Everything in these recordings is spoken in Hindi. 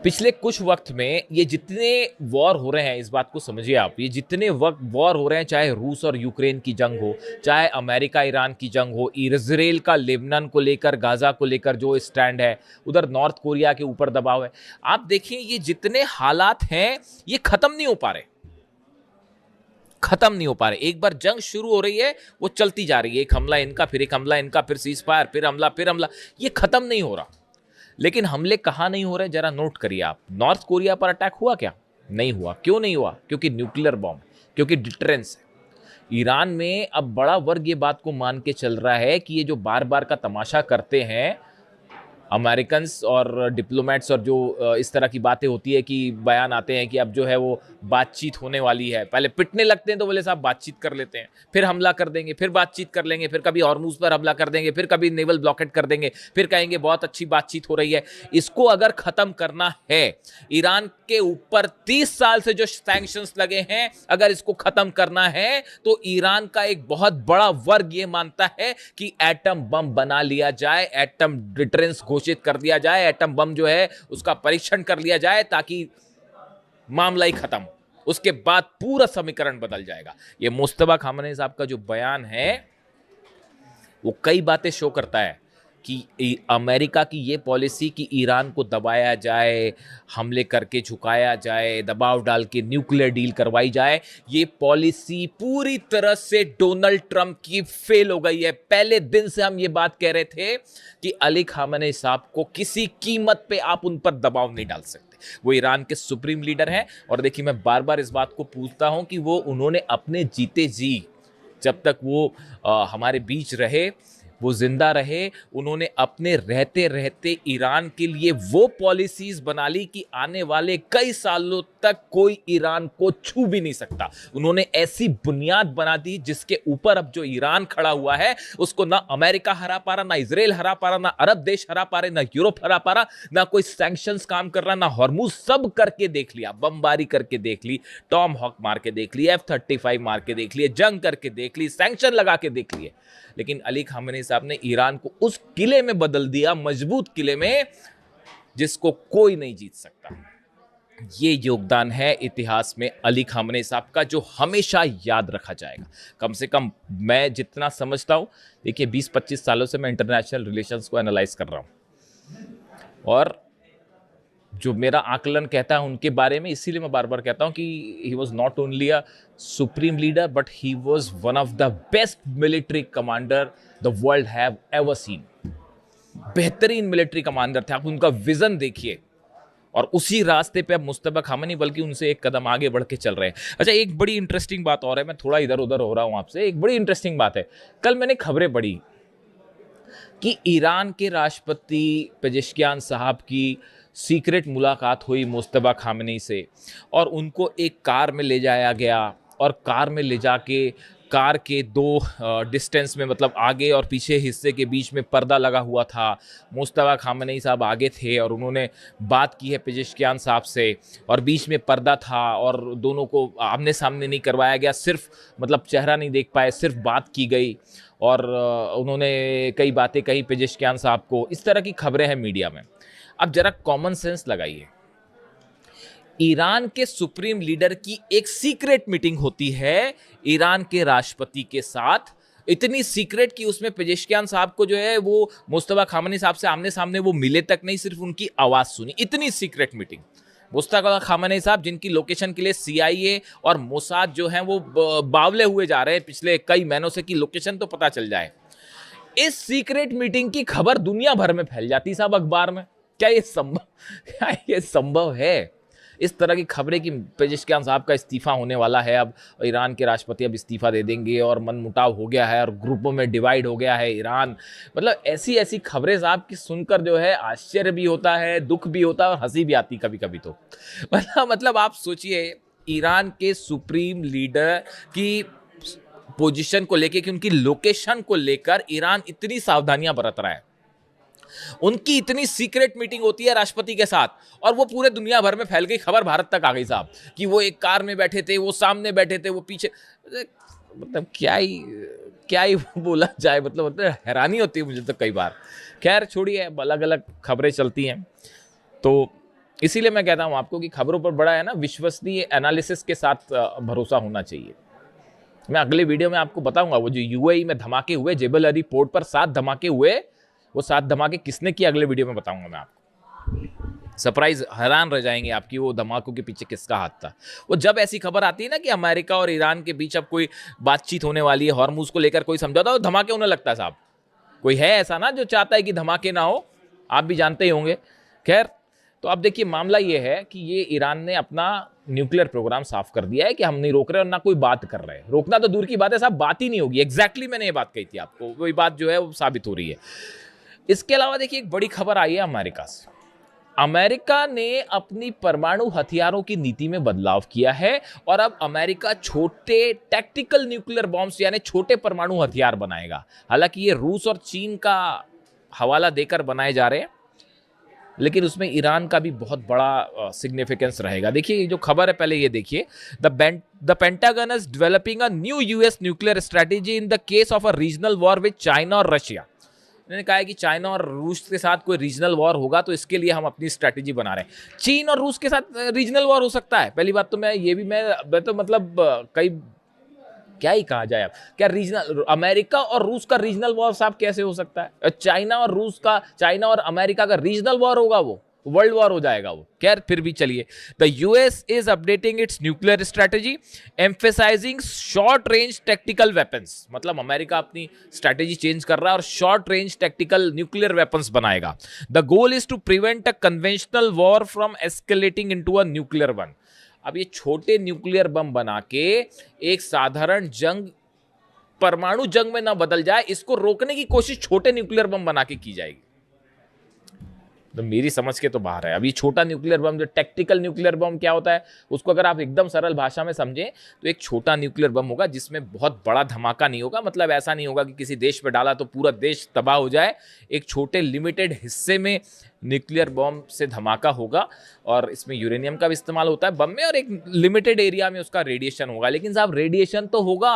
पिछले कुछ वक्त में ये जितने वॉर हो रहे हैं, इस बात को समझिए आप, ये जितने वक्त वॉर हो रहे हैं, चाहे रूस और यूक्रेन की जंग हो, चाहे अमेरिका ईरान की जंग हो, इजराइल का लेबनान को लेकर, गाजा को लेकर जो स्टैंड है, उधर नॉर्थ कोरिया के ऊपर दबाव है, आप देखिए ये जितने हालात हैं ये खत्म नहीं हो पा रहे, खत्म नहीं हो पा रहे। एक बार जंग शुरू हो रही है वो चलती जा रही है, एक हमला इनका, फिर एक हमला इनका, फिर सीज फायर, फिर हमला, फिर हमला, ये खत्म नहीं हो रहा। लेकिन हमले कहां नहीं हो रहे, जरा नोट करिए आप। नॉर्थ कोरिया पर अटैक हुआ क्या? नहीं हुआ। क्यों नहीं हुआ? क्योंकि न्यूक्लियर बॉम्ब, क्योंकि डिटरेंस है। ईरान में अब बड़ा वर्ग ये बात को मान के चल रहा है कि ये जो बार बार का तमाशा करते हैं अमेरिकन और डिप्लोमेट्स, और जो इस तरह की बातें होती है कि बयान आते हैं कि अब जो है वो बातचीत होने वाली है, पहले पिटने लगते हैं तो बोले साहब बातचीत कर लेते हैं, फिर हमला कर देंगे, फिर बातचीत कर लेंगे, फिर कभी हॉर्मुज पर हमला कर देंगे, फिर कभी नेवल ब्लॉकेट कर देंगे, फिर कहेंगे बहुत अच्छी बातचीत हो रही है। इसको अगर खत्म करना है, ईरान के ऊपर 30 साल से जो सैंक्शंस लगे हैं, अगर इसको खत्म करना है तो ईरान का एक बहुत बड़ा वर्ग ये मानता है कि एटम बम बना लिया जाए, एटम डिटरेंस घोषित कर दिया जाए, एटम बम जो है उसका परीक्षण कर लिया जाए, ताकि मामला ही खत्म। उसके बाद पूरा समीकरण बदल जाएगा। ये मुस्तफा खामनेई साहब का जो बयान है वो कई बातें शो करता है कि अमेरिका की ये पॉलिसी कि ईरान को दबाया जाए, हमले करके झुकाया जाए, दबाव डाल के न्यूक्लियर डील करवाई जाए, ये पॉलिसी पूरी तरह से डोनाल्ड ट्रंप की फेल हो गई है। पहले दिन से हम ये बात कह रहे थे कि अली खामेनेई साहब को किसी कीमत पे आप उन पर दबाव नहीं डाल सकते। वो ईरान के सुप्रीम लीडर हैं, और देखिए मैं बार बार इस बात को पूछता हूं कि वो उन्होंने अपने जीते जी, जब तक वो हमारे बीच रहे, वो जिंदा रहे, उन्होंने अपने रहते रहते ईरान के लिए वो पॉलिसीज बना ली कि आने वाले कई सालों तक कोई ईरान को छू भी नहीं सकता। उन्होंने ऐसी बुनियाद बना दी जिसके ऊपर अब जो ईरान खड़ा हुआ है उसको ना अमेरिका हरा पा रहा, ना इजराइल हरा पा रहा, ना अरब देश हरा पा रहे, ना यूरोप हरा पा रहा, ना कोई सैंक्शंस काम कर रहा, ना हॉर्मुज। सब करके देख लिया, बमबारी करके देख ली, टॉम हॉक मार के देख ली, F-35 मार के देख लिए, जंग करके देख ली, सैंक्शन लगा के देख लिए, लेकिन अली खामेनेई साहब ने ईरान को उस किले में बदल दिया, मजबूत किले में, जिसको कोई नहीं जीत सकता। ये योगदान है इतिहास में अली खामेनेई साहब का, जो हमेशा याद रखा जाएगा। कम से कम मैं जितना समझता हूं, देखिए 20-25 सालों से मैं इंटरनेशनल रिलेशंस को एनालाइज कर रहा हूं, और जो मेरा आकलन कहता है उनके बारे में, इसीलिए मैं बार बार कहता हूं कि he was not only a supreme leader but he was one of the best military commander the world have ever seen. बेहतरीन मिलिट्री कमांडर थे। आप उनका विजन देखिए, और उसी रास्ते पे अब मुस्तफा खामेनेई बल्कि उनसे एक कदम आगे बढ़ के चल रहे हैं। अच्छा, एक बड़ी इंटरेस्टिंग बात और है, मैं थोड़ा इधर उधर हो रहा हूं आपसे, एक बड़ी इंटरेस्टिंग बात है। कल मैंने खबरें पढ़ी कि ईरान के राष्ट्रपति पेजेश्कियान साहब की सीक्रेट मुलाकात हुई मुस्तफा खामेनेई से, और उनको एक कार में ले जाया गया, और कार में ले जाके कार के दो डिस्टेंस में, मतलब आगे और पीछे हिस्से के बीच में पर्दा लगा हुआ था। मुस्तफा खामेनेई साहब आगे थे और उन्होंने बात की है पेजेश्कियान साहब से, और बीच में पर्दा था, और दोनों को आमने सामने नहीं करवाया गया, सिर्फ मतलब चेहरा नहीं देख पाए, सिर्फ बात की गई, और उन्होंने कई बातें कही पेजेश्कियान साहब को। इस तरह की खबरें हैं मीडिया में। अब जरा कॉमन सेंस लगाइए, ईरान के सुप्रीम लीडर की एक सीक्रेट मीटिंग होती है ईरान के राष्ट्रपति के साथ, इतनी सीक्रेट कि उसमें पेजेश्कियान साहब को जो है वो मुस्तफा खामेनेई साहब से आमने सामने वो मिले तक नहीं, सिर्फ उनकी आवाज सुनी। इतनी सीक्रेट मीटिंग। मुस्तफा खामेनेई साहब जिनकी लोकेशन के लिए CIA और मोसाद जो हैं वो बावले हुए जा रहे हैं पिछले कई महीनों से कि लोकेशन तो पता चल जाए। इस सीक्रेट मीटिंग की खबर दुनिया भर में फैल जाती साहब, अखबार में। क्या ये संभव है? इस तरह की खबरें कि पेजेश्कियान साहब का इस्तीफा होने वाला है, अब ईरान के राष्ट्रपति अब इस्तीफा दे देंगे, और मनमुटाव हो गया है, और ग्रुपों में डिवाइड हो गया है ईरान। मतलब ऐसी ऐसी खबरें साहब की सुनकर जो है आश्चर्य भी होता है, दुख भी होता है, और हंसी भी आती कभी कभी तो। मतलब आप सोचिए, ईरान के सुप्रीम लीडर की पोजीशन को लेकर, कि उनकी लोकेशन को लेकर ईरान इतनी सावधानियां बरत रहा है। उनकी इतनी सीक्रेट मीटिंग होती है राष्ट्रपति के साथ, और वो पूरे दुनिया भर में फैल गई, खबर भारत तक आ गई साहब, कि वो एक कार में बैठे थे, वो सामने बैठे थे, वो पीछे। मतलब क्या ही बोला जाए, मतलब हैरानी होती है मुझे तो कई बार। खैर छोड़िए, अलग अलग खबरें चलती हैं। तो इसीलिए मैं कहता हूं आपको कि खबरों पर बड़ा है ना विश्वसनीय एनालिसिस के साथ भरोसा होना चाहिए। मैं अगले वीडियो में आपको बताऊंगा वो जो यूएई में धमाके हुए, जेबल अली पोर्ट पर 7 धमाके हुए, वो 7 धमाके किसने किए अगले वीडियो में बताऊंगा मैं आपको। सरप्राइज, हैरान रह जाएंगे आपकी वो धमाकों के पीछे किसका हाथ था। वो जब ऐसी खबर आती है ना कि अमेरिका और ईरान के बीच अब कोई बातचीत होने वाली है, हॉर्मुज को लेकर कोई समझौता हो, धमाके होने लगता है साहब। कोई है ऐसा ना जो चाहता है कि धमाके ना हो, आप भी जानते ही होंगे। खैर, तो अब देखिए मामला ये है कि ये ईरान ने अपना न्यूक्लियर प्रोग्राम साफ कर दिया है कि हम नहीं रोक रहे और ना कोई बात कर रहे हैं। रोकना तो दूर की बात है साहब, बात ही नहीं होगी। एग्जैक्टली मैंने ये बात कही थी आपको, वही बात जो है वो साबित हो रही है। इसके अलावा देखिए एक बड़ी खबर आई है अमेरिका से। अमेरिका ने अपनी परमाणु हथियारों की नीति में बदलाव किया है और अब अमेरिका छोटे टैक्टिकल न्यूक्लियर बॉम्ब्स यानी छोटे परमाणु हथियार बनाएगा। हालांकि ये रूस और चीन का हवाला देकर बनाए जा रहे हैं, लेकिन उसमें ईरान का भी बहुत बड़ा सिग्निफिकेंस रहेगा। देखिए ये जो खबर है पहले ये देखिए, the pentagon is developing a new US nuclear strategy in the case of a regional war with China और रशिया। उन्होंने कहा है कि चाइना और रूस के साथ कोई रीजनल वॉर होगा तो इसके लिए हम अपनी स्ट्रैटेजी बना रहे हैं। चीन और रूस के साथ रीजनल वॉर हो सकता है, पहली बात तो मैं तो मतलब कई क्या ही कहा जाए। अब क्या रीजनल अमेरिका और रूस का रीजनल वॉर साहब कैसे हो सकता है? चाइना और अमेरिका का रीजनल वॉर होगा, वो वर्ल्ड वॉर हो जाएगा वो। खैर फिर भी चलिए, the US is updating its nuclear strategy emphasising short range tactical weapons. मतलब अमेरिका अपनी स्ट्रेटेजी चेंज कर रहा है और short range tactical nuclear weapons बनाएगा। The goal is to prevent a conventional war from escalating into a nuclear one. अब ये छोटे न्यूक्लियर बम बना के एक साधारण जंग परमाणु जंग में ना बदल जाए, इसको रोकने की कोशिश छोटे न्यूक्लियर बम बना के की जाएगी। तो मेरी समझ के तो बाहर है। अभी छोटा न्यूक्लियर बम, जो टैक्टिकल न्यूक्लियर बम क्या होता है, उसको अगर आप एकदम सरल भाषा में समझें तो एक छोटा न्यूक्लियर बम होगा जिसमें बहुत बड़ा धमाका नहीं होगा। मतलब ऐसा नहीं होगा कि किसी देश पे डाला तो पूरा देश तबाह हो जाए। एक छोटे लिमिटेड हिस्से में न्यूक्लियर बम से धमाका होगा और इसमें यूरेनियम का भी इस्तेमाल होता है बम में, और एक लिमिटेड एरिया में उसका रेडिएशन होगा। लेकिन साहब रेडिएशन तो होगा,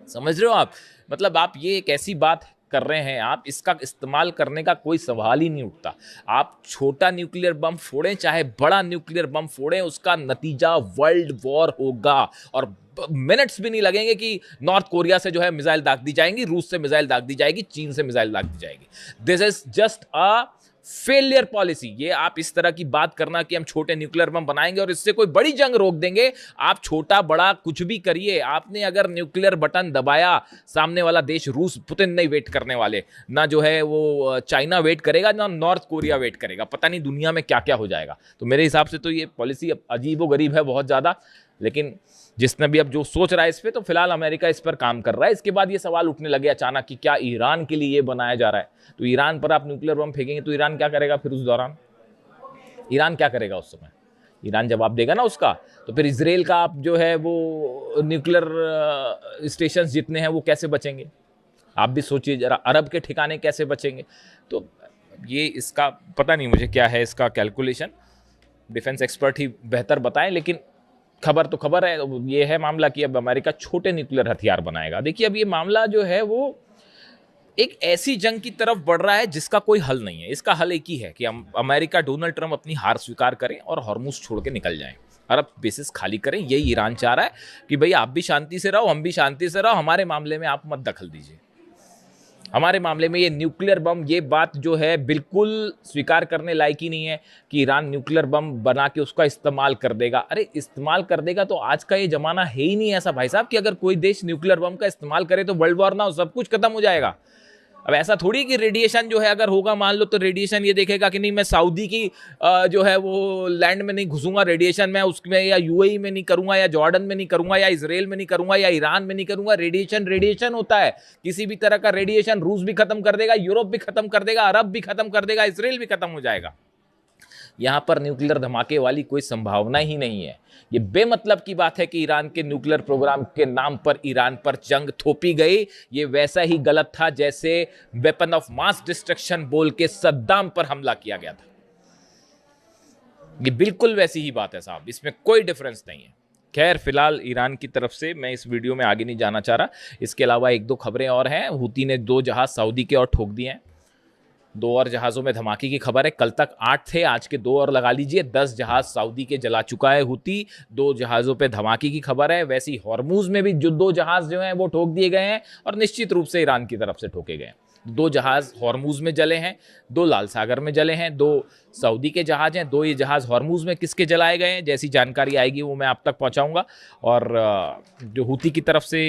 समझ रहे हो आप? मतलब आप ये एक ऐसी बात कर रहे हैं, आप इसका इस्तेमाल करने का कोई सवाल ही नहीं उठता। आप छोटा न्यूक्लियर बम फोड़ें चाहे बड़ा न्यूक्लियर बम फोड़ें, उसका नतीजा वर्ल्ड वॉर होगा। और मिनट्स भी नहीं लगेंगे कि नॉर्थ कोरिया से जो है मिसाइल दाग दी जाएंगी, रूस से मिसाइल दाग दी जाएगी, चीन से मिसाइल दाग दी जाएगी। This is just a failure policy. ये आप इस तरह की बात करना कि हम छोटे न्यूक्लियर बम बनाएंगे और इससे कोई बड़ी जंग रोक देंगे, आप छोटा बड़ा कुछ भी करिए, आपने अगर न्यूक्लियर बटन दबाया, सामने वाला देश रूस, पुतिन नहीं वेट करने वाले, ना जो है वो चाइना वेट करेगा, ना नॉर्थ कोरिया वेट करेगा। पता नहीं दुनिया में क्या क्या हो जाएगा। तो मेरे हिसाब से तो ये पॉलिसी अजीबोगरीब है बहुत ज़्यादा। लेकिन जिसने भी अब जो सोच रहा है इस पर, तो फिलहाल अमेरिका इस पर काम कर रहा है। इसके बाद ये सवाल उठने लगे अचानक कि क्या ईरान के लिए ये बनाया जा रहा है? तो ईरान पर आप न्यूक्लियर बम फेंकेंगे तो ईरान क्या करेगा फिर उस दौरान? ईरान क्या करेगा उस समय? ईरान जवाब देगा ना उसका। तो फिर इसराइल का आप जो है वो न्यूक्लियर स्टेशन जितने हैं वो कैसे बचेंगे? आप भी सोचिए जरा, अरब के ठिकाने कैसे बचेंगे? तो ये इसका पता नहीं मुझे क्या है इसका कैलकुलेशन, डिफेंस एक्सपर्ट ही बेहतर बताएं। लेकिन खबर तो खबर है, ये है मामला कि अब अमेरिका छोटे न्यूक्लियर हथियार बनाएगा। देखिए अब ये मामला जो है वो एक ऐसी जंग की तरफ बढ़ रहा है जिसका कोई हल नहीं है। इसका हल एक ही है कि अमेरिका, डोनाल्ड ट्रंप अपनी हार स्वीकार करें और हॉर्मुज छोड़ के निकल जाएं, अरब बेसिस खाली करें। यही ईरान चाह रहा है कि भाई आप भी शांति से रहो, हम भी शांति से रहो, हमारे मामले में आप मत दखल दीजिए। हमारे मामले में ये न्यूक्लियर बम, ये बात जो है बिल्कुल स्वीकार करने लायक ही नहीं है कि ईरान न्यूक्लियर बम बना के उसका इस्तेमाल कर देगा। अरे इस्तेमाल कर देगा तो आज का ये जमाना है ही नहीं ऐसा भाई साहब कि अगर कोई देश न्यूक्लियर बम का इस्तेमाल करे तो वर्ल्ड वॉर ना हो, सब कुछ खत्म हो जाएगा। अब ऐसा थोड़ी कि रेडिएशन जो है अगर होगा मान लो, तो रेडिएशन ये देखेगा कि नहीं मैं सऊदी की जो है वो लैंड में नहीं घुसूंगा, रेडिएशन मैं उसमें या यूएई में नहीं करूंगा, या जॉर्डन में नहीं करूंगा, या इसराइल में नहीं करूंगा, या ईरान में नहीं करूंगा। रेडिएशन होता है, किसी भी तरह का रेडिएशन रूस भी खत्म कर देगा, यूरोप भी खत्म कर देगा, अरब भी खत्म कर देगा, इसराइल भी खत्म हो जाएगा। यहां पर न्यूक्लियर धमाके वाली कोई संभावना ही नहीं है। ये बेमतलब की बात है कि ईरान के न्यूक्लियर प्रोग्राम के नाम पर ईरान पर जंग थोपी गई। ये वैसा ही गलत था जैसे वेपन ऑफ मास डिस्ट्रक्शन बोल के सद्दाम पर हमला किया गया था। ये बिल्कुल वैसी ही बात है साहब, इसमें कोई डिफरेंस नहीं है। खैर फिलहाल ईरान की तरफ से मैं इस वीडियो में आगे नहीं जाना चाह रहा। इसके अलावा एक दो खबरें और हैं। हूती ने 2 जहाज सऊदी के और ठोक दिए हैं। 2 और जहाज़ों में धमाके की खबर है। कल तक 8 थे, आज के 2 और लगा लीजिए, 10 जहाज़ सऊदी के जला चुका है हूती। 2 जहाज़ों पे धमाके की खबर है। वैसे ही हॉर्मूज में भी जो 2 जहाज़ जो हैं वो ठोक दिए गए हैं और निश्चित रूप से ईरान की तरफ से ठोके गए हैं। 2 जहाज़ हॉर्मूज में जले हैं, 2 लाल सागर में जले हैं, 2 सऊदी के जहाज़ हैं, 2 ये जहाज़ हॉर्मूज में किसके जलाए गए हैं, जैसी जानकारी आएगी वो मैं आप तक पहुंचाऊंगा। और जो हूती की तरफ से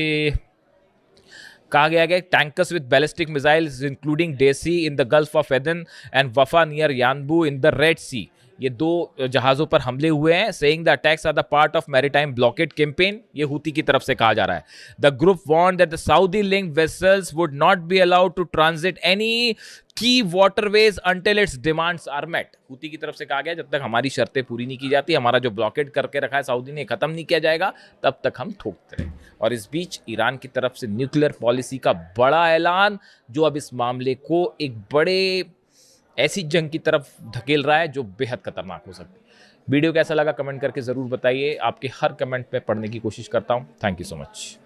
कहा गया है, tankers with ballistic missiles including Daisy in the Gulf of Aden and Wafa near Yanbu in the Red Sea, ये 2 जहाज़ों पर हमले हुए हैं। Saying the attacks are the part of maritime blockade campaign, ये हूती की तरफ से कहा जा रहा है। The group warned that the Saudi linked vessels would not be allowed to transit any key waterways until its demands are met. Houthi की तरफ से कहा गया जब तक हमारी शर्तें पूरी नहीं की जाती, हमारा जो ब्लॉकेड करके रखा है सऊदी ने खत्म नहीं किया जाएगा, तब तक हम ठोकते रहे। और इस बीच ईरान की तरफ से न्यूक्लियर पॉलिसी का बड़ा ऐलान, जो अब इस मामले को एक बड़े ऐसी जंग की तरफ धकेल रहा है जो बेहद खतरनाक हो सकती है। वीडियो कैसा लगा कमेंट करके ज़रूर बताइए। आपके हर कमेंट पे पढ़ने की कोशिश करता हूँ। Thank you so much.